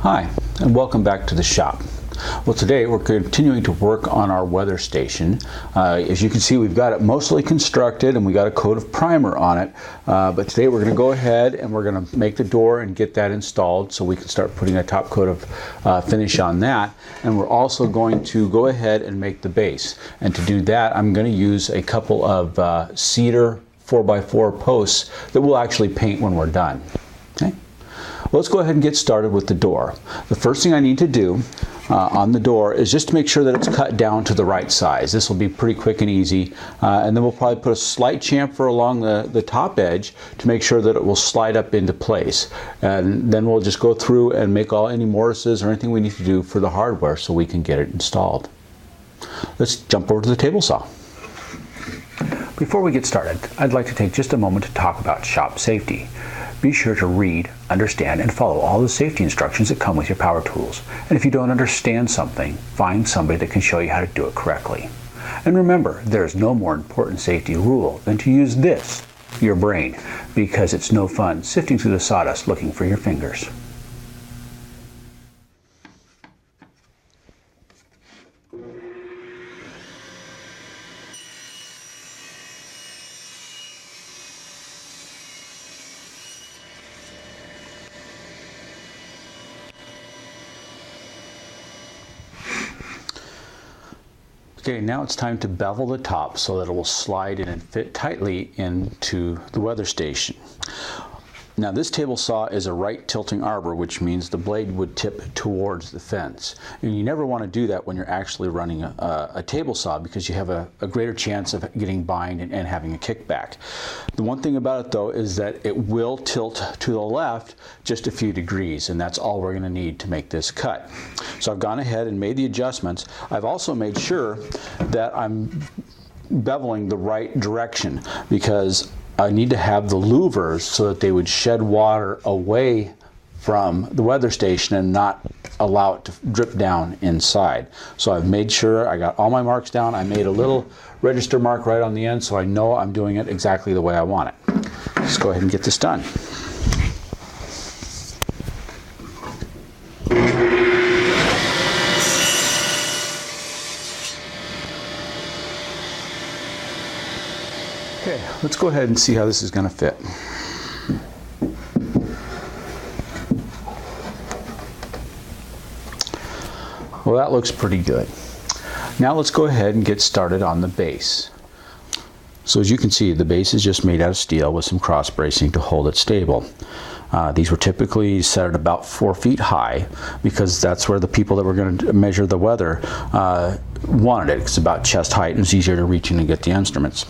Hi, and welcome back to the shop. Well, today we're continuing to work on our weather station. As you can see, we've got it mostly constructed and we got a coat of primer on it. But today we're going to go ahead and we're going to make the door and get that installed so we can start putting a top coat of finish on that. And we're also going to go ahead and make the base. And to do that, I'm going to use a couple of cedar 4x4 posts that we'll actually paint when we're done. Okay? Well, let's go ahead and get started with the door. The first thing I need to do on the door is just to make sure that it's cut down to the right size. This will be pretty quick and easy. And then we'll probably put a slight chamfer along the top edge to make sure that it will slide up into place. And then we'll just go through and make any mortises or anything we need to do for the hardware so we can get it installed. Let's jump over to the table saw. Before we get started, I'd like to take just a moment to talk about shop safety. Be sure to read, understand, and follow all the safety instructions that come with your power tools. And if you don't understand something, find somebody that can show you how to do it correctly. And remember, there is no more important safety rule than to use this, your brain, because it's no fun sifting through the sawdust looking for your fingers. Okay, now it's time to bevel the top so that it will slide in and fit tightly into the weather station. Now this table saw is a right tilting arbor, which means the blade would tip towards the fence. And you never want to do that when you're actually running a table saw because you have a greater chance of getting bind and having a kickback. The one thing about it though is that it will tilt to the left just a few degrees, and that's all we're going to need to make this cut. So I've gone ahead and made the adjustments. I've also made sure that I'm beveling the right direction because I need to have the louvers so that they would shed water away from the weather station and not allow it to drip down inside. So I've made sure I got all my marks down. I made a little register mark right on the end so I know I'm doing it exactly the way I want it. Let's go ahead and get this done. Okay, let's go ahead and see how this is going to fit. Well, that looks pretty good. Now let's go ahead and get started on the base. So as you can see, the base is just made out of steel with some cross bracing to hold it stable. These were typically set at about 4 feet high because that's where the people that were going to measure the weather wanted it. It's about chest height and it's easier to reach in and get the instruments.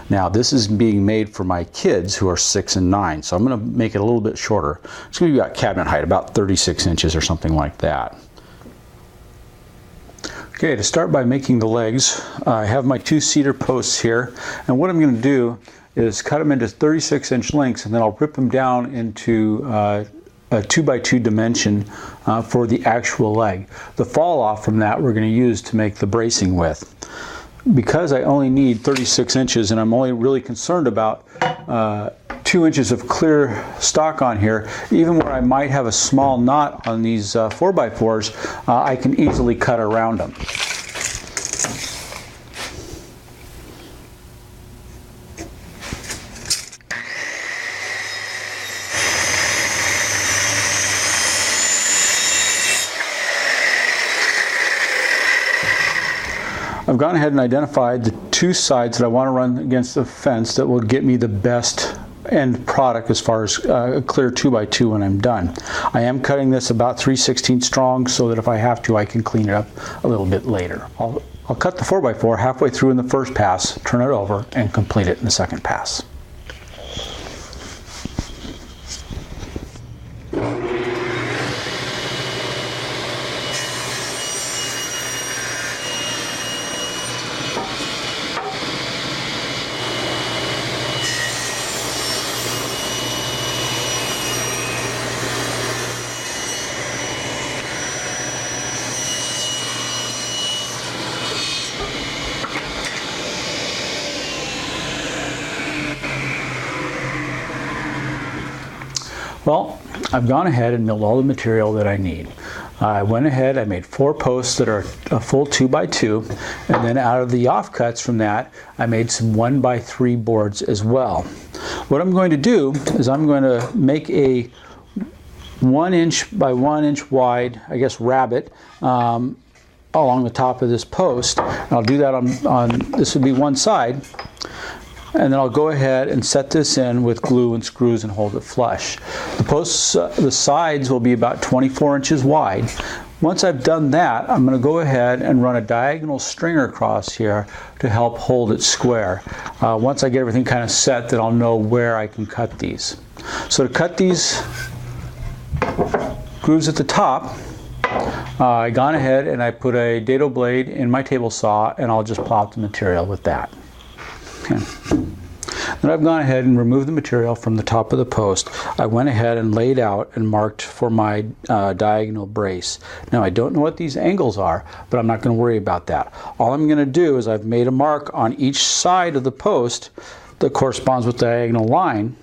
Now this is being made for my kids who are 6 and 9, so I'm going to make it a little bit shorter. It's going to be about cabinet height, about 36 inches or something like that. Okay, to start by making the legs, I have my 2 cedar posts here, and what I'm going to do is cut them into 36-inch lengths, and then I'll rip them down into a 2x2 dimension for the actual leg. The fall off from that we're going to use to make the bracing with. Because I only need 36 inches and I'm only really concerned about 2 inches of clear stock on here, even where I might have a small knot on these 4x4s, I can easily cut around them. I've gone ahead and identified the 2 sides that I want to run against the fence that will get me the best end product as far as a clear 2x2 when I'm done. I am cutting this about 3/16 strong so that if I have to I can clean it up a little bit later. I'll cut the 4x4 halfway through in the first pass, turn it over, and complete it in the second pass. Well, I've gone ahead and milled all the material that I need. I went ahead, I made 4 posts that are a full 2x2, and then out of the offcuts from that, I made some 1x3 boards as well. What I'm going to do is I'm going to make a 1 inch by 1 inch wide, I guess, rabbet along the top of this post. And I'll do that on this would be one side. And then I'll go ahead and set this in with glue and screws and hold it flush. The posts, the sides will be about 24 inches wide. Once I've done that, I'm going to go ahead and run a diagonal stringer across here to help hold it square. Once I get everything kind of set, then I'll know where I can cut these. So to cut these grooves at the top, I gone ahead and I put a dado blade in my table saw, and I'll just plop the material with that. Okay. Then I've gone ahead and removed the material from the top of the post. I went ahead and laid out and marked for my diagonal brace. Now I don't know what these angles are, but I'm not going to worry about that. All I'm going to do is I've made a mark on each side of the post that corresponds with the diagonal line,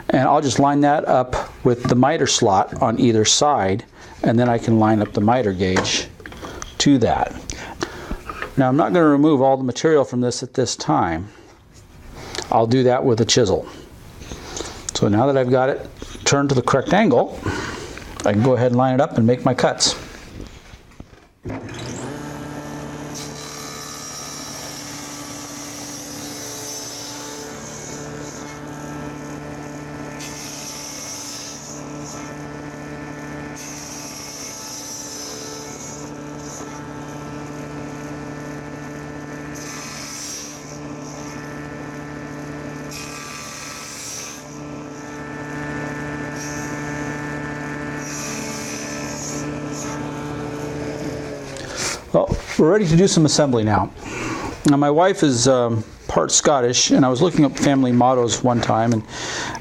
and I'll just line that up with the miter slot on either side, and then I can line up the miter gauge to that. Now I'm not going to remove all the material from this at this time. I'll do that with a chisel. So now that I've got it turned to the correct angle, I can go ahead and line it up and make my cuts. Well, we're ready to do some assembly now. Now my wife is part Scottish, and I was looking up family mottos one time, and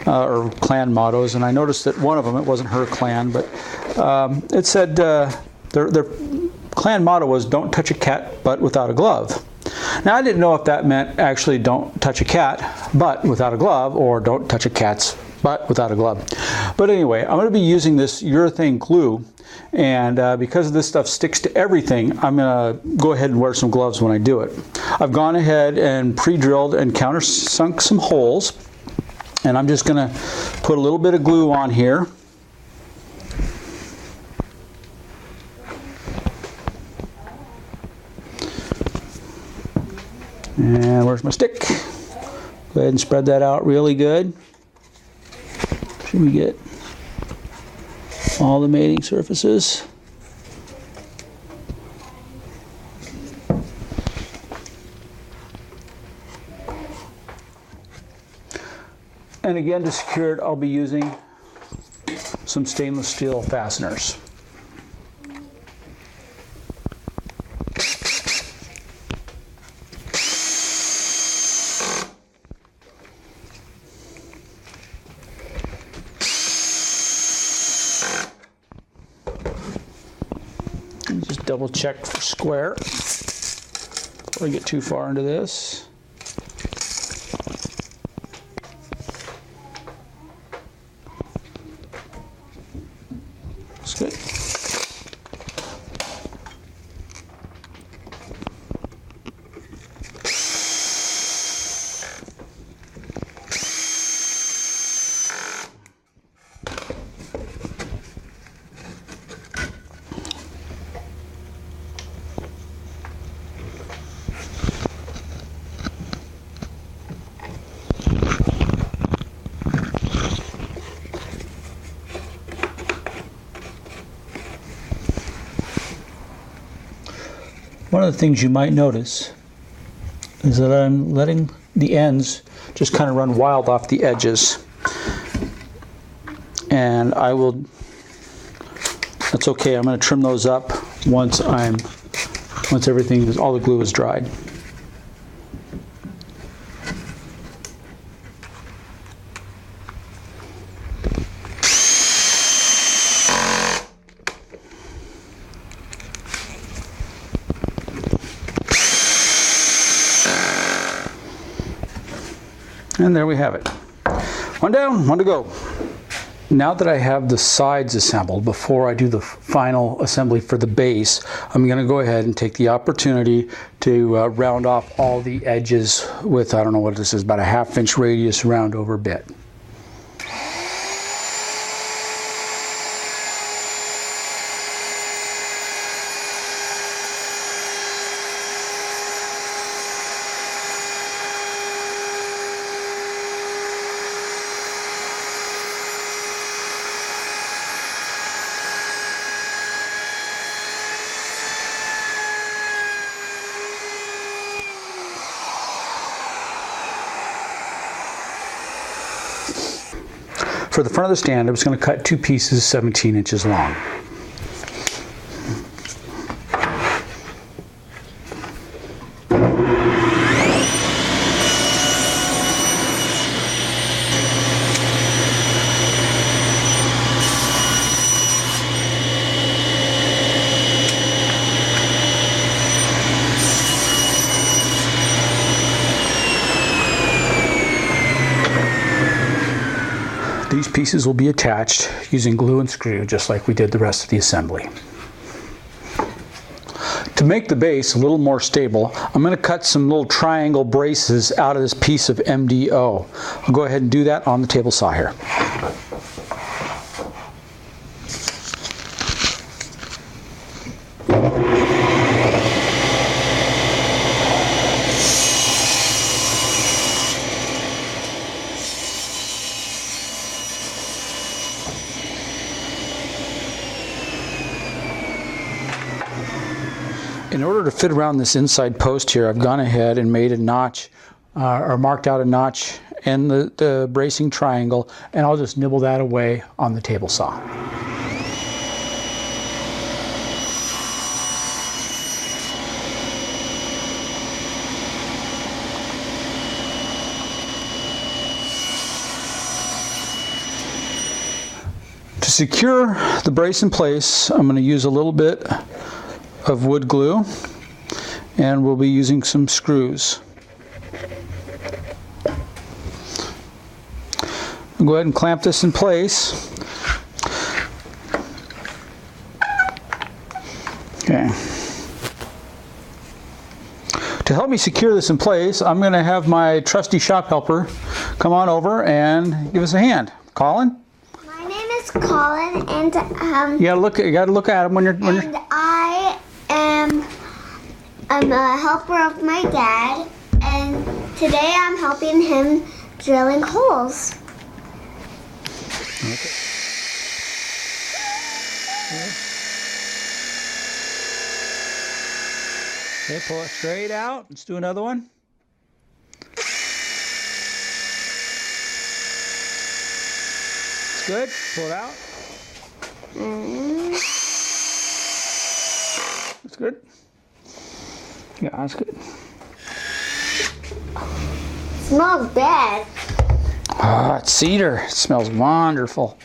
or clan mottos, and I noticed that one of them, it wasn't her clan, but it said their clan motto was "Don't touch a cat butt without a glove." Now I didn't know if that meant actually don't touch a cat butt without a glove, or don't touch a cat's butt without a glove. But anyway, I'm going to be using this urethane glue, and because this stuff sticks to everything, I'm going to go ahead and wear some gloves when I do it. I've gone ahead and pre-drilled and countersunk some holes, and I'm just going to put a little bit of glue on here. And where's my stick? Go ahead and spread that out really good. Should we get all the mating surfaces? And again, to secure it, I'll be using some stainless steel fasteners. Just double check for square before I get too far into this. That's good. One of the things you might notice is that I'm letting the ends just kind of run wild off the edges. And that's okay, I'm going to trim those up once everything is, all the glue is dried. And there we have it. One down, one to go. Now that I have the sides assembled, before I do the final assembly for the base, I'm going to go ahead and take the opportunity to round off all the edges with, I don't know what this is, about a 1/2 inch radius round over bit. For the front of the stand, I was going to cut 2 pieces 17 inches long. These pieces will be attached using glue and screw, just like we did the rest of the assembly. To make the base a little more stable, I'm going to cut some little triangle braces out of this piece of MDO. I'll go ahead and do that on the table saw here. In order to fit around this inside post here, I've gone ahead and made a notch, or marked out a notch in the bracing triangle, and I'll just nibble that away on the table saw. To secure the brace in place, I'm going to use a little bit of wood glue, and we'll be using some screws. I'll go ahead and clamp this in place. Okay. To help me secure this in place, I'm going to have my trusty shop helper come on over and give us a hand. Colin? My name is Colin, and you gotta look at him when you're. I'm a helper of my dad, and today I'm helping him drilling holes. Okay. Okay, pull it straight out. Let's do another one. It's good. Pull it out. That's good. Yeah, that's good. Smells bad. Ah, it's cedar. It smells wonderful.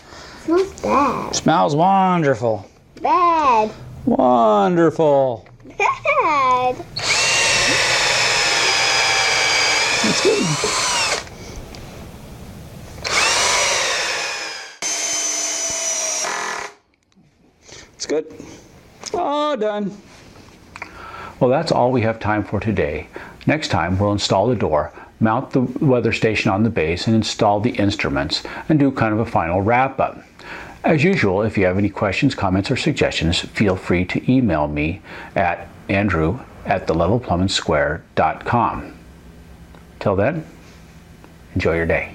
Smells bad. Smells wonderful. Bad. Wonderful. Bad. That's good. It's good. All done. Well, that's all we have time for today. Next time, we'll install the door, mount the weather station on the base, and install the instruments, and do kind of a final wrap-up. As usual, if you have any questions, comments, or suggestions, feel free to email me at andrew@thelevelplumbandsquare.com. Till then, enjoy your day.